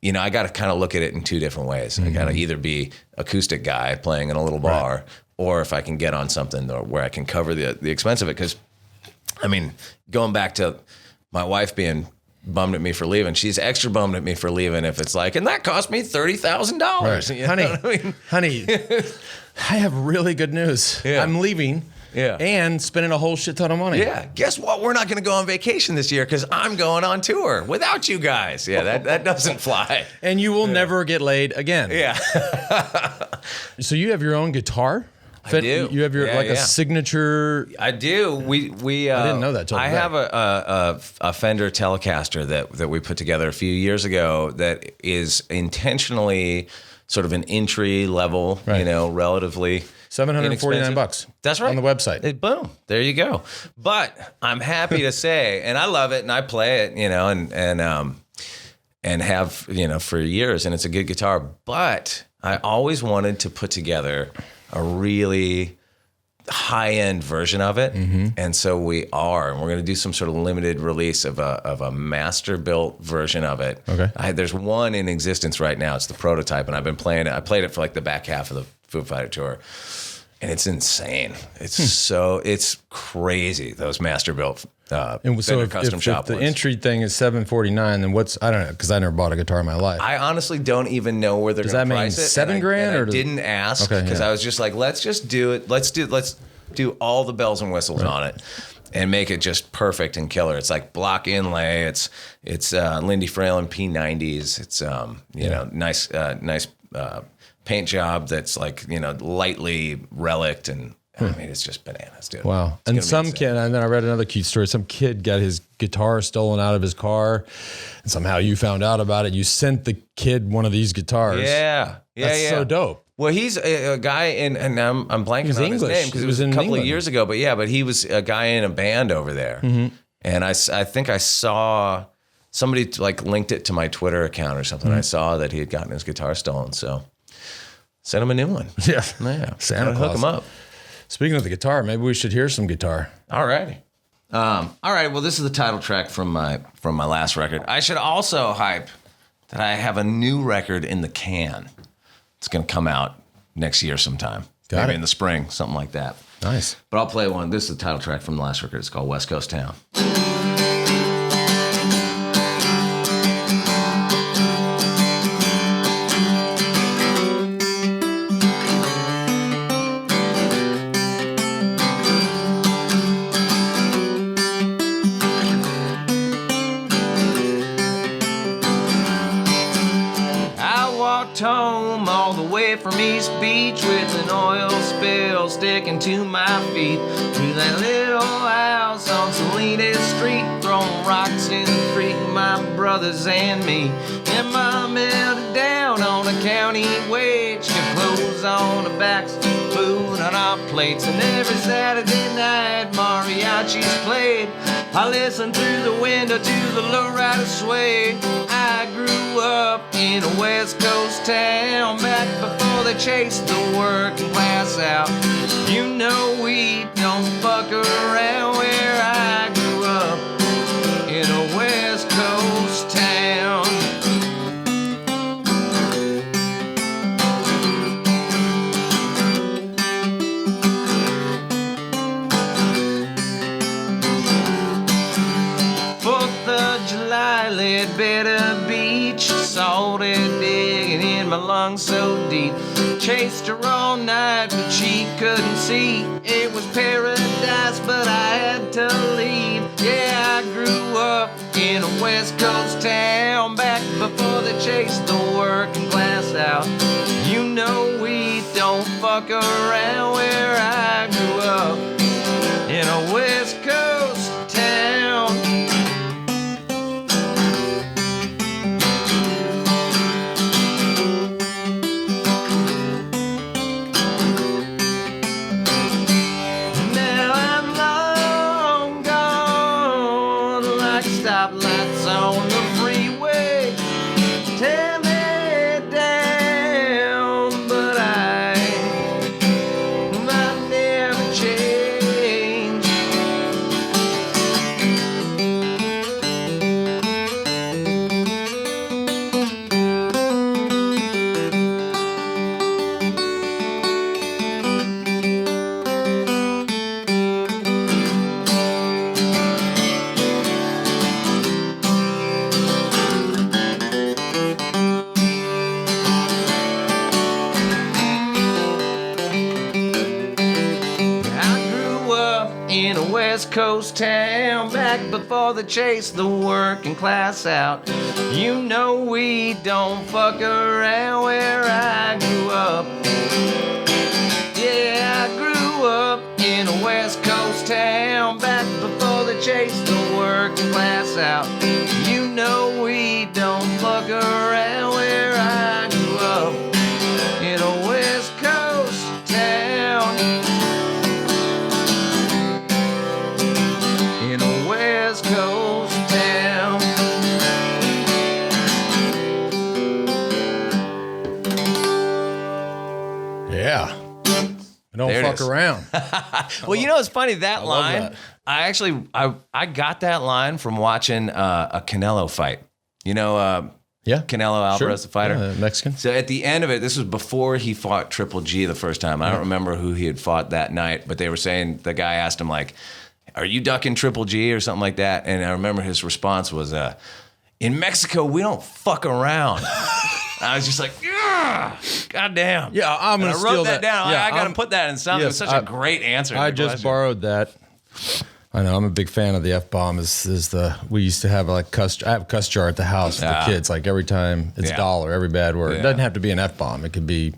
I got to kind of look at it in 2 different ways. I got to either be acoustic guy playing in a little bar, or if I can get on something where I can cover the expense of it. Because, I mean, going back to my wife being bummed at me for leaving, she's extra bummed at me for leaving if it's like, and that cost me $30,000. Honey, I have really good news. Yeah. I'm leaving. Yeah. And spending a whole shit ton of money. Yeah. Guess what? We're not going to go on vacation this year because I'm going on tour without you guys. Yeah, that doesn't fly. And you will never get laid again. Yeah. So you have your own guitar? I do. You have your a signature. I do. We I didn't know that till I today. have a Fender Telecaster that we put together a few years ago that is intentionally sort of an entry level, relatively $749. That's right. On the website. Boom. There you go. But I'm happy to say, and I love it and I play it, and have, for years, and it's a good guitar, but I always wanted to put together a really high-end version of it. And so and we're going to do some sort of limited release of a master-built version of it. Okay. There's one in existence right now. It's the prototype, and I've been playing it. I played it for like the back half of the Foo Fighter tour, and it's insane. It's it's crazy, those master-built And so custom if shop the ones. entry thing is $749, then I don't know, because I never bought a guitar in my life. I honestly don't even know where they're Does going that to mean price it. $7,000 I didn't ask because I was just like, let's just do it. Let's do all the bells and whistles on it and make it just perfect and killer. It's like block inlay. It's Lindy Fralin P90s. It's nice paint job that's like lightly relict, and I mean it's just bananas, dude. Wow. It's And gonna be some insane. kid, and then I read another cute story. Some kid got his guitar stolen out of his car, and somehow you found out about it. You sent the kid one of these guitars. Yeah. That's so dope. Well, he's a guy and I'm blanking on his English. name because He it was was a in couple England. of years ago. But he was a guy in a band over there. And I think I saw somebody like linked it to my Twitter account or something. I saw that he had gotten his guitar stolen, so sent him a new one. Yeah, Santa Claus. Hook him up. Speaking of the guitar, maybe we should hear some guitar. All righty. All right. Well, this is the title track from my last record. I should also hype that I have a new record in the can. It's going to come out next year sometime. Maybe in the spring, something like that. Nice. But I'll play one. This is the title track from the last record. It's called West Coast Town. Home all the way from East Beach with an oil spill sticking to my feet, to that little house on Salinas Street, throwing rocks in the creek, my brothers and me. And Mom melted down on a county wage, kept clothes on the backs, food on our plates, and every Saturday night mariachis played. I listened through the window to the lowrider sway. I grew up in a West Coast town, back before they chased the working class out. You know we don't fuck around where I grew up, in a West Coast town. July, Ledbetter Beach, salted digging in my lungs so deep. Chased her all night, but she couldn't see. It was paradise, but I had to leave. Yeah, I grew up in a West Coast town, back before they chased the working class out. You know we don't fuck around where I grew up, in a West Coast town. Stoplights on the freeway tear me down, but I never change. In a West Coast town, back before they chased the working class out. You know we don't fuck around where I grew up. Yeah, I grew up in a West Coast town, back before they chased the working class out. You know we don't fuck around where I grew up, in a West Coast town. West Coast town. Yeah. Don't fuck around. Well, you know, it's funny, that line, that. I got that line from watching a Canelo fight. You know, Canelo Alvarez, the fighter. Mexican. So at the end of it, this was before he fought Triple G the first time. I don't remember who he had fought that night, but they were saying, the guy asked him, like, are you ducking Triple G or something like that? And I remember his response was, in Mexico, we don't fuck around. I was just like, yeah, goddamn. Yeah, I'm going to steal that. I wrote that down. Yeah, I got to put that in something. Yes, It was such a great answer. I just borrowed that. I know, I'm a big fan of the F-bomb. We used to have I have a cuss jar at the house for the kids. Like every time it's dollar, every bad word. It doesn't have to be an F-bomb. It could be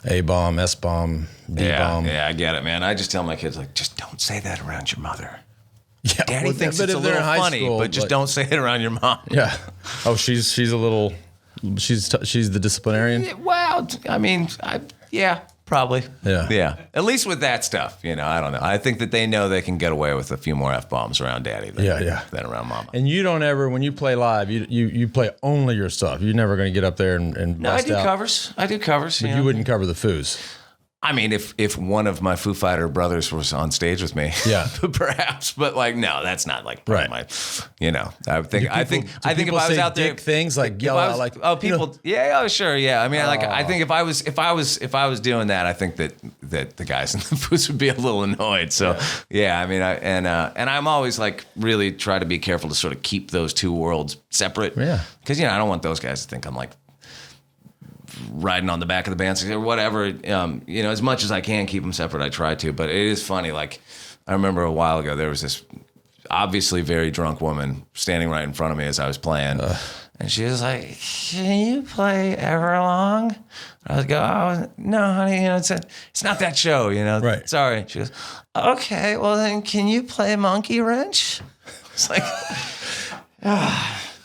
A-bomb, S-bomb, D-bomb. Yeah, I get it, man. I just tell my kids, like, just don't say that around your mother. Yeah, Daddy thinks it's a little funny, but just don't say it around your mom. Yeah. Oh, she's a little. She's the disciplinarian. Well, I mean, Probably. Yeah. Yeah. At least with that stuff, I don't know. I think that they know they can get away with a few more F-bombs around Daddy than around Mama. And you don't ever, when you play live, you play only your stuff. You're never going to get up there and No, I bust do out. covers. I do covers. But you wouldn't cover the Foos. I mean, if one of my Foo Fighter brothers was on stage with me, yeah, perhaps. But like, no, that's not like part of my. I think if I was out there, things like yell out like people, sure, yeah. I mean, I think if I was doing that, I think that the guys in the Foos would be a little annoyed. So I mean, and I'm always like really try to be careful to sort of keep those two worlds separate. Yeah, because I don't want those guys to think I'm like riding on the back of the band or whatever, as much as I can keep them separate, I try to. But it is funny. Like, I remember a while ago, there was this obviously very drunk woman standing right in front of me as I was playing. And she was like, "Can you play Everlong?" I was go, "Oh, no, honey, it's not that show, Right. Sorry." She goes, "Okay, well then, can you play Monkey Wrench?" It's like,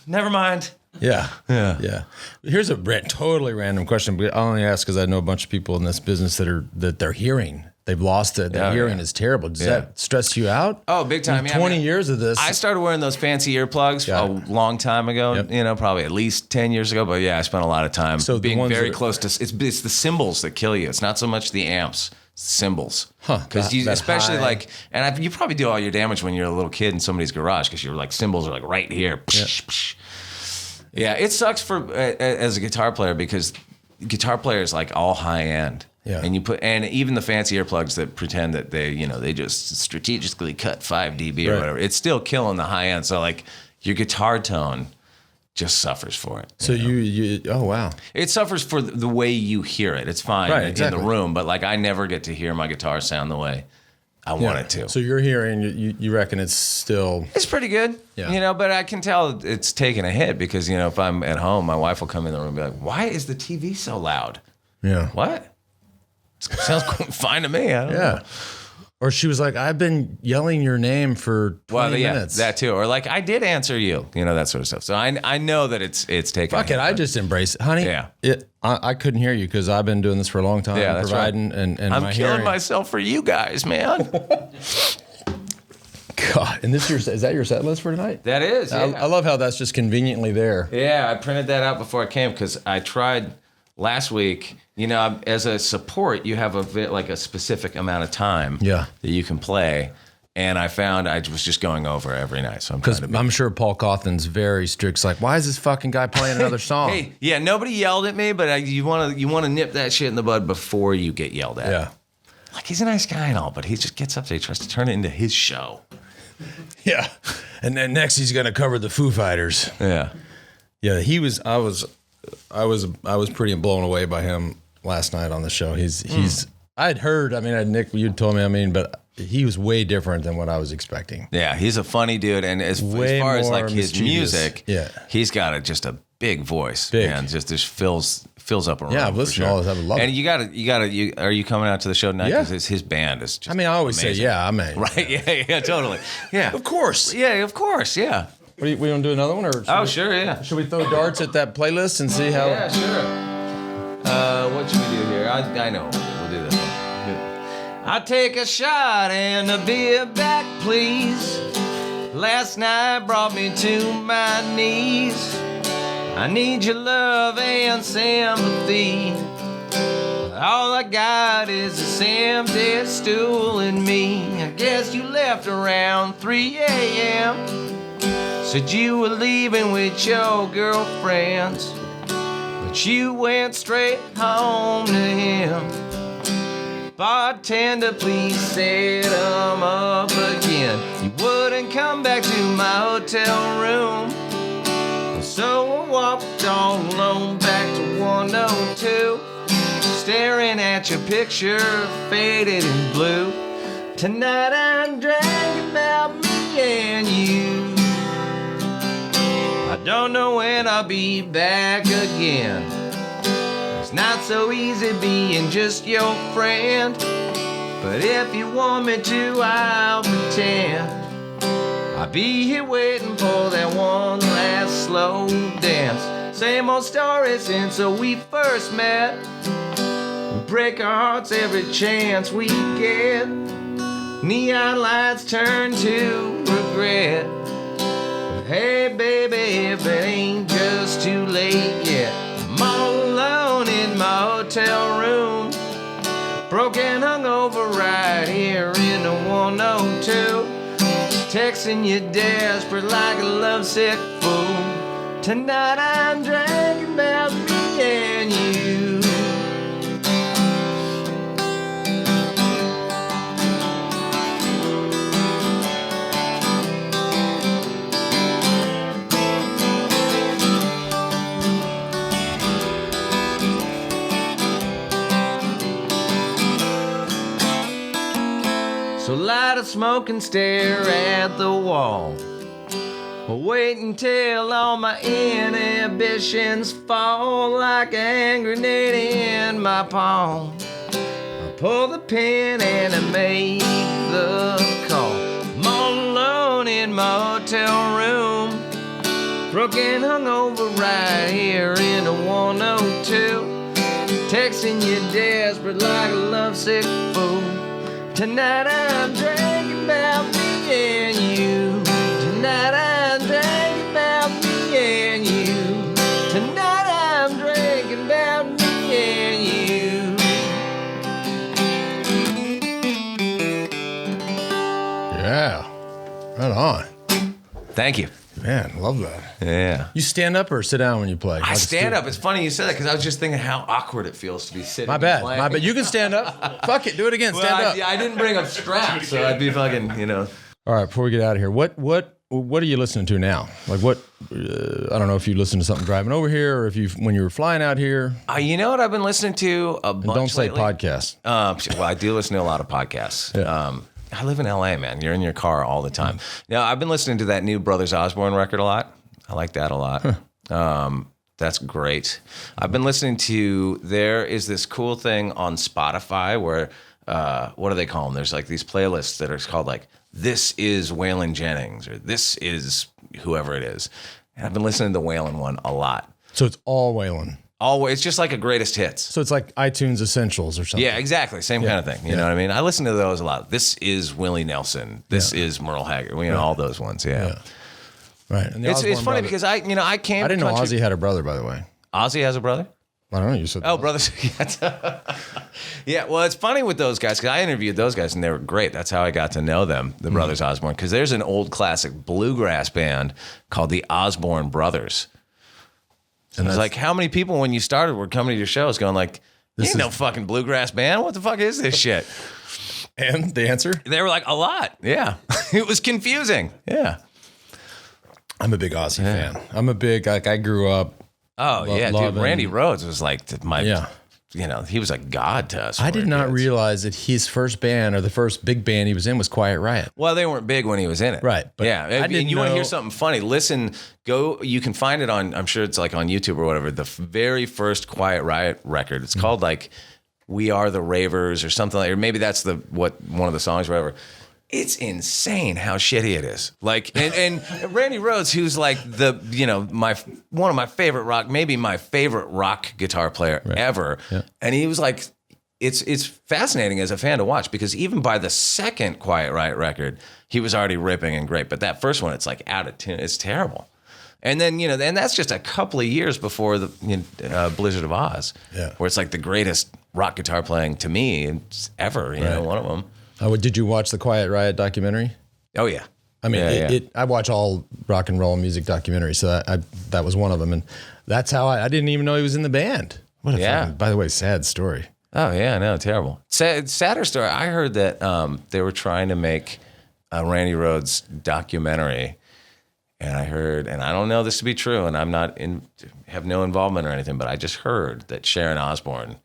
never mind. Yeah. Here's a totally random question, but I only ask because I know a bunch of people in this business that their hearing, they've lost it. Their hearing is terrible. Does that stress you out? Oh, big time. 20 years of this. I started wearing those fancy earplugs a long time ago. Yep. Probably at least 10 years ago. But I spent a lot of time being very close to. It's the cymbals that kill you. It's not so much the amps. Cymbals, because you especially high. You probably do all your damage when you're a little kid in somebody's garage because you're like cymbals are like right here. Yeah, it sucks for as a guitar player because guitar player is like all high end. Yeah. And even the fancy earplugs that pretend that they just strategically cut 5 dB or whatever, it's still killing the high end. So like your guitar tone just suffers for it. So you oh wow. It suffers for the way you hear it. It's fine in the room, but like I never get to hear my guitar sound the way I want it to. So you're hearing, you reckon it's pretty good, but I can tell it's taking a hit because, if I'm at home, my wife will come in the room and be like, "Why is the TV so loud?" Yeah. What? Sounds fine to me. I don't know. Or she was like, "I've been yelling your name for 20 minutes. That too. Or like, "I did answer you," that sort of stuff. So I know that it's taking. Fuck it, I just embrace it. Honey, I couldn't hear you because I've been doing this for a long time. Yeah, that's providing right. and I'm killing myself for you guys, man. God, and is that your set list for tonight? That is. Yeah. I love how that's just conveniently there. Yeah, I printed that out before I came because I tried last week. As a support, you have a specific amount of time that you can play. And I found I was just going over every night. So I'm sure Paul Cawthon's very strict. It's like, why is this fucking guy playing another song? Hey, yeah, nobody yelled at me, but you want to nip that shit in the bud before you get yelled at. Yeah. Like, he's a nice guy and all, but he just gets up there, he tries to turn it into his show. Yeah. And then next he's going to cover the Foo Fighters. Yeah. Yeah, I was pretty blown away by him last night on the show. I'd heard, Nick, you told me, but he was way different than what I was expecting. Yeah, he's a funny dude, and as far as like his music, he's got just a big voice, man. Just fills up a room. Yeah, I've listened to all this. I would love it. And you got are you coming out to the show tonight? Because his band is just I always amazing. say, right? Yeah, totally. Yeah, of course. Yeah, of course. Yeah. We want to do another one, or sure, yeah. Should we throw darts at that playlist and see how? Yeah, sure. What should we do here? I know. We'll do this one. I take a shot and a beer back, please. Last night brought me to my knees. I need your love and sympathy. All I got is this empty stool in me. I guess you left around 3 a.m. Said you were leaving with your girlfriends, but you went straight home to him. Bartender, please set 'em up again. You wouldn't come back to my hotel room, so I walked all alone back to 102, staring at your picture faded in blue. Tonight I'm drinking about me and you. I don't know when I'll be back again. It's not so easy being just your friend, but if you want me to, I'll pretend. I'll be here waiting for that one last slow dance. Same old story since we first met. break our hearts every chance we get. Neon lights turn to regret. Hey baby, if it ain't just too late yet, I'm all alone in my hotel room, broken hungover right here in the 102, texting you desperate like a lovesick fool. Tonight I'm drinking about me and you. So light a smoke and stare at the wall. Wait until all my inhibitions fall like a hand grenade in my palm. I pull the pin and I make the call. I'm all alone in my hotel room, broken hungover right here in the 102, texting you desperate like a lovesick fool. Tonight I'm drinking about me and you. Tonight I'm drinking about me and you. Tonight I'm drinking about me and you. Yeah. Right on. Thank you. Man, love that. Yeah. You stand up or sit down when you play? I stand up. It's funny you said that because I was just thinking how awkward it feels to be sitting. My bad. playing. My bad. You can stand up. Fuck it. Do it again. Stand up. I didn't bring up straps, so I'd be fucking, All right. Before we get out of here, what are you listening to now? Like what? I don't know if you listen to something driving over here or if you when you were flying out here. You know what I've been listening to a bunch. And don't say lately? podcast. Well, I do listen to a lot of podcasts. Yeah. I live in LA, man. You're in your car all the time. Now, I've been listening to that new Brothers Osborne record a lot. I like that a lot. That's great. I've been listening to, there is this cool thing on Spotify where, what do they call them? There's like these playlists that are called like, this is Waylon Jennings or this is whoever it is. And I've been listening to the Waylon one a lot. So it's all Waylon. Always, it's just like a greatest hits. So it's like iTunes Essentials or something. Yeah, exactly. Same kind of thing. You know what I mean? I listen to those a lot. This is Willie Nelson. This is Merle Haggard. All those ones. Yeah. Right. And the It's Osborne funny brother. because I came. I didn't know country. Ozzy had a brother, by the way. Ozzy has a brother? I don't know. You said Oh, brothers. Yeah. Well, it's funny with those guys because I interviewed those guys and they were great. That's how I got to know them, the Brothers Osborne. Because there's an old classic bluegrass band called the Osborne Brothers. And it's like, how many people when you started were coming to your shows going like, "This ain't no fucking bluegrass band. What the fuck is this shit?" And the answer? They were like, "A lot." Yeah. It was confusing. Yeah. I'm a big Ozzy fan. I'm a big, like, I grew up. Oh, yeah, dude. loving- Randy Rhoads was like my, he was a god to us. I did not realize that his first band or the first big band he was in was Quiet Riot. Well, they weren't big when he was in it. Right, but Yeah. I didn't You want to know- hear something funny? Listen, you can find it on, I'm sure it's like on YouTube or whatever, the very first Quiet Riot record. It's called like We Are the Ravers or something like, or maybe that's one of the songs or whatever. It's insane how shitty it is. Like, and Randy Rhoads, who's like one of my favorite rock, maybe my favorite rock guitar player ever. Yeah. And he was like, it's fascinating as a fan to watch because even by the second Quiet Riot record, he was already ripping and great. But that first one, it's like out of tune. It's terrible. And then, and that's just a couple of years before the Blizzard of Oz, where it's like the greatest rock guitar playing to me ever, one of them. Did you watch the Quiet Riot documentary? Oh, yeah. I mean, I watch all rock and roll music documentaries, so that was one of them. And that's how I didn't even know he was in the band. What a fucking, by the way, sad story. Oh, yeah, no, terrible. Sadder story. I heard that they were trying to make a Randy Rhoads documentary. And I heard, and I don't know this to be true, and I'm not have no involvement or anything, but I just heard that Sharon Osbourne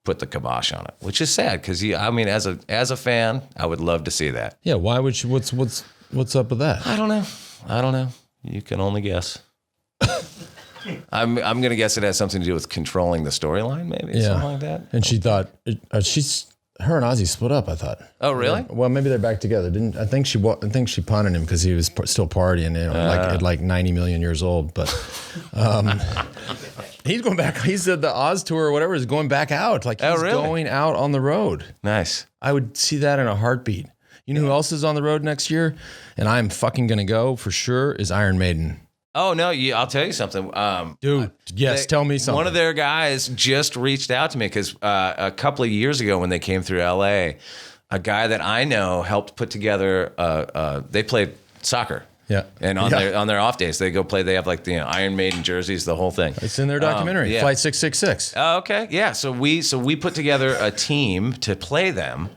put the kibosh on it, which is sad because as a fan, I would love to see that. Yeah, why would you? What's up with that? I don't know. You can only guess. I'm gonna guess it has something to do with controlling the storyline, maybe something like that. And she thought her and Ozzy split up. I thought. Oh, really? Well, maybe they're back together. I think she punted him because he was still partying, at like 90 million years old. But He's going back. He said the Oz tour or whatever is going back out. Like he's going out on the road. Nice. I would see that in a heartbeat. You know who else is on the road next year? And I'm fucking going to go for sure is Iron Maiden. Oh, no, I'll tell you something. Dude, yes, tell me something. One of their guys just reached out to me because a couple of years ago when they came through LA, a guy that I know helped put together, they played soccer. Yeah. And on their off days, they go play. They have like the Iron Maiden jerseys, the whole thing. It's in their documentary, Flight 666. Oh, okay. Yeah. So we put together a team to play them.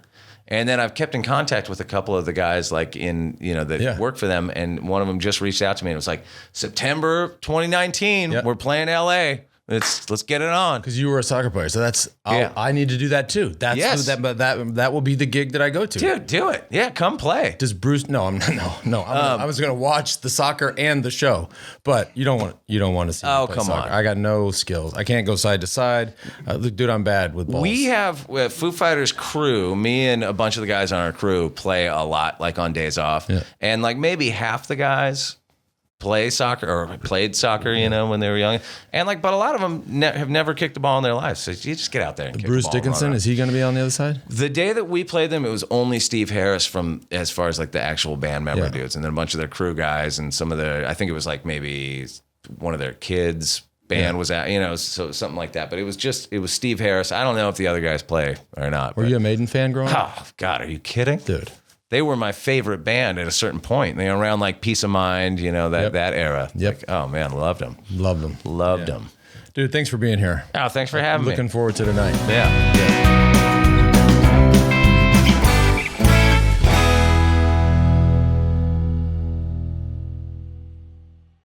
And then I've kept in contact with a couple of the guys like that work for them. And one of them just reached out to me and it was like, September 2019, we're playing LA. Let's get it on. Because you were a soccer player, so I need to do that too. That will be the gig that I go to. Dude, do it. Yeah, come play. Does Bruce? No. I was gonna watch the soccer and the show, but you don't want to see. Oh, me play come soccer. on. I got no skills. I can't go side to side. Dude, I'm bad with balls. We have Foo Fighters crew. Me and a bunch of the guys on our crew play a lot, like on days off, and like maybe half the guys play soccer or played soccer, when they were young, and but a lot of them have never kicked a ball in their lives. So you just get out there and kick Bruce the ball. Dickinson, is he going to be on the other side? The day that we played them, it was only Steve Harris from as far as like the actual band member dudes, and then a bunch of their crew guys and some of I think it was like maybe one of their kids' band was at, so something like that. But it was Steve Harris. I don't know if the other guys play or not. Were you a Maiden fan growing up? Oh God, are you kidding, dude? They were my favorite band at a certain point. They were around like Peace of Mind, that era. Yep. Like, oh man, loved them. Loved them. Loved them. Dude, thanks for being here. Oh, thanks for having me. Looking forward to tonight. Yeah.